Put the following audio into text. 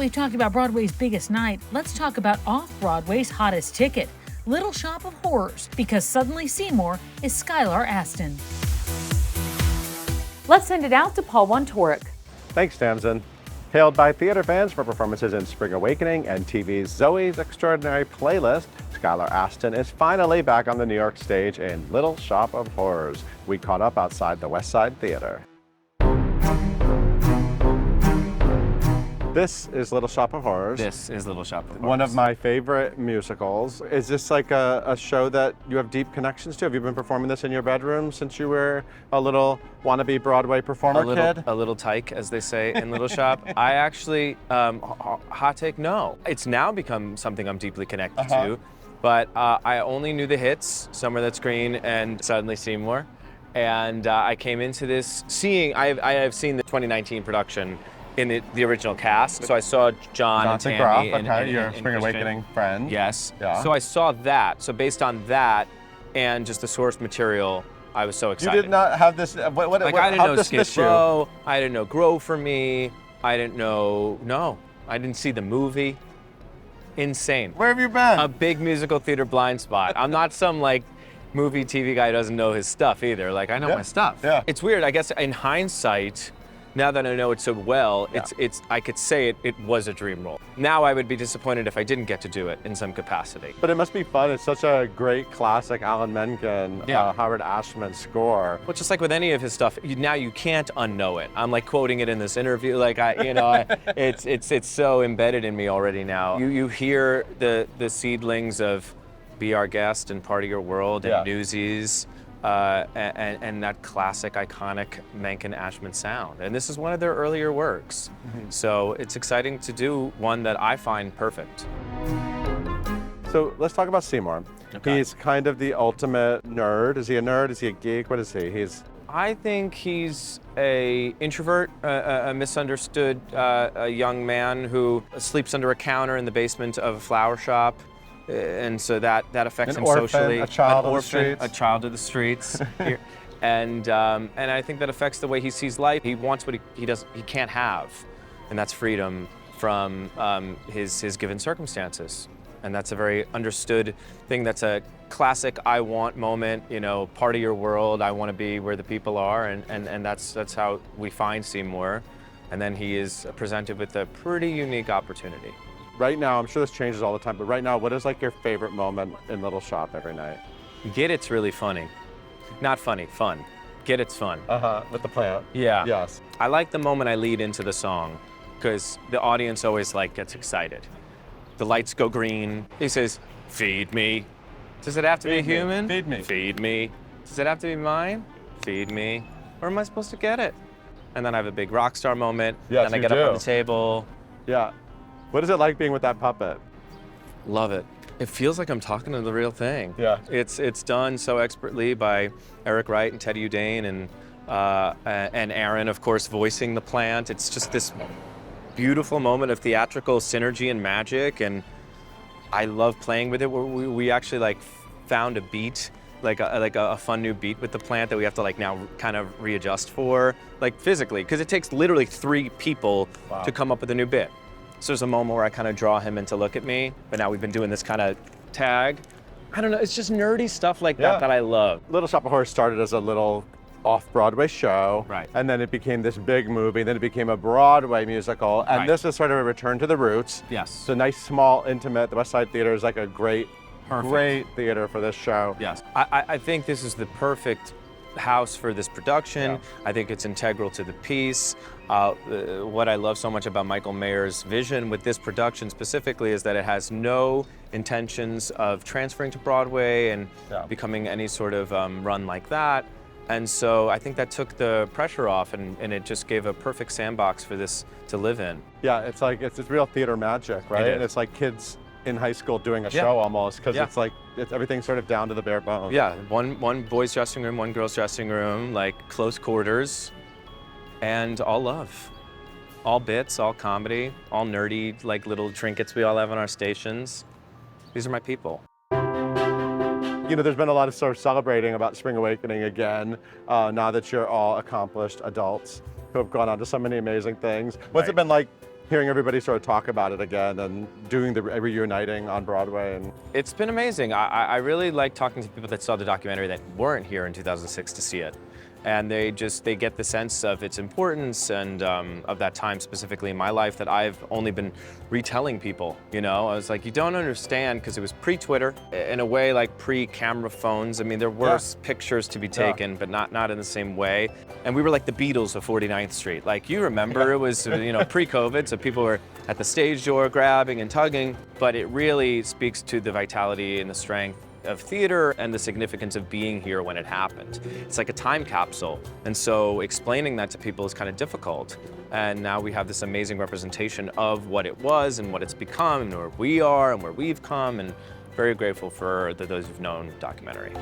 we've talked about Broadway's biggest night, let's talk about off-Broadway's hottest ticket, Little Shop of Horrors, because suddenly Seymour is Skylar Astin. Let's send it out to Paul Wontorek. Thanks, Tamsin. Hailed by theater fans for performances in Spring Awakening and TV's Zoe's Extraordinary Playlist, Skylar Astin is finally back on the New York stage in Little Shop of Horrors. We caught up outside the West Side Theater. This is Little Shop of Horrors. This is Little Shop of Horrors. One of my favorite musicals. Is this like a show that you have deep connections to? Have you been performing this in your bedroom since you were a little wannabe Broadway performer kid? A little tyke, as they say in Little Shop. I actually, hot take, no. It's now become something I'm deeply connected to, but I only knew the hits, Somewhere That's Green and Suddenly Seymour. And I came into this I have seen the 2019 production in the original cast. So I saw John and Tammy and your Spring Awakening friend. Yes. Yeah. So I saw that. So based on that and just the source material, I was so excited. You did not have this, I didn't know Skid Row, I didn't know Grow for Me, I didn't know, I didn't see the movie. Insane. Where have you been? A big musical theater blind spot. I'm not some like movie TV guy who doesn't know his stuff either. Like I know my stuff. Yeah. It's weird, I guess in hindsight, now that I know it so well, I could say it was a dream role. Now I would be disappointed if I didn't get to do it in some capacity. But it must be fun. It's such a great classic Alan Menken, Howard Ashman score. Well, just like with any of his stuff, now you can't unknow it. I'm like quoting it in this interview. Like it's so embedded in me already now. You hear the seedlings of Be Our Guest and Part of Your World and Newsies. And that classic, iconic Menken Ashman sound. And this is one of their earlier works. So it's exciting to do one that I find perfect. So let's talk about Seymour. Okay. He's kind of the ultimate nerd. Is he a nerd? Is he a geek? What is he? I think he's a introvert, a misunderstood a young man who sleeps under a counter in the basement of a flower shop. And so that affects him socially. A child of the streets. A child of the streets. and I think that affects the way he sees life. He wants what he can't have, and that's freedom from his given circumstances. And that's a very understood thing. That's a classic I want moment, part of your world. I want to be where the people are, and that's how we find Seymour. And then he is presented with a pretty unique opportunity. Right now, I'm sure this changes all the time, but right now, what is like your favorite moment in Little Shop every night? Get It's really funny. Not funny, fun. Get It's fun. With the plant. Yeah. Yes. I like the moment I lead into the song because the audience always gets excited. The lights go green. He says, "Feed me." Does it have to be human? Feed me. Feed me. Does it have to be mine? Feed me. Where am I supposed to get it? And then I have a big rock star moment. Yes, then I get up on the table. Yeah. What is it like being with that puppet? Love it. It feels like I'm talking to the real thing. Yeah. It's done so expertly by Eric Wright and Teddy Udane and Aaron, of course, voicing the plant. It's just this beautiful moment of theatrical synergy and magic, and I love playing with it. We actually found a beat, like a fun new beat with the plant that we have to now kind of readjust for, physically, because it takes literally 3 people to come up with a new bit. So there's a moment where I kind of draw him in to look at me, but now we've been doing this kind of tag. I don't know, it's just nerdy stuff like that I love. Little Shop of Horrors started as a little off-Broadway show, right? And then it became this big movie, then it became a Broadway musical, and this is sort of a return to the roots. Yes. It's a nice, small, intimate, the West Side Theater is like a great theater for this show. Yes. I think this is the perfect house for this production. Yeah. I think it's integral to the piece. What I love so much about Michael Mayer's vision with this production specifically is that it has no intentions of transferring to Broadway and becoming any sort of run like that. And so I think that took the pressure off and it just gave a perfect sandbox for this to live in. Yeah, it's real theater magic, right? And it's like kids in high school doing a show almost, because it's everything's sort of down to the bare bones. Yeah, one boy's dressing room, one girl's dressing room, close quarters, and all love. All bits, all comedy, all nerdy, little trinkets we all have on our stations. These are my people. There's been a lot of sort of celebrating about Spring Awakening again, now that you're all accomplished adults who have gone on to so many amazing things. What's it been like hearing everybody sort of talk about it again and doing the reuniting on Broadway. And It's been amazing. I really like talking to people that saw the documentary that weren't here in 2006 to see it. And they get the sense of its importance and of that time specifically in my life that I've only been retelling people, you know? I was like, you don't understand, because it was pre-Twitter, in a way like pre-camera phones. I mean, there were pictures to be taken, but not in the same way. And we were like the Beatles of 49th Street. Like, you remember, it was, you know, pre-COVID, so people were at the stage door grabbing and tugging, but it really speaks to the vitality and the strength of theater and the significance of being here when it happened. It's like a time capsule. And so explaining that to people is kind of difficult. And now we have this amazing representation of what it was and what it's become and where we are and where we've come, and very grateful for the Those Who've Known documentary.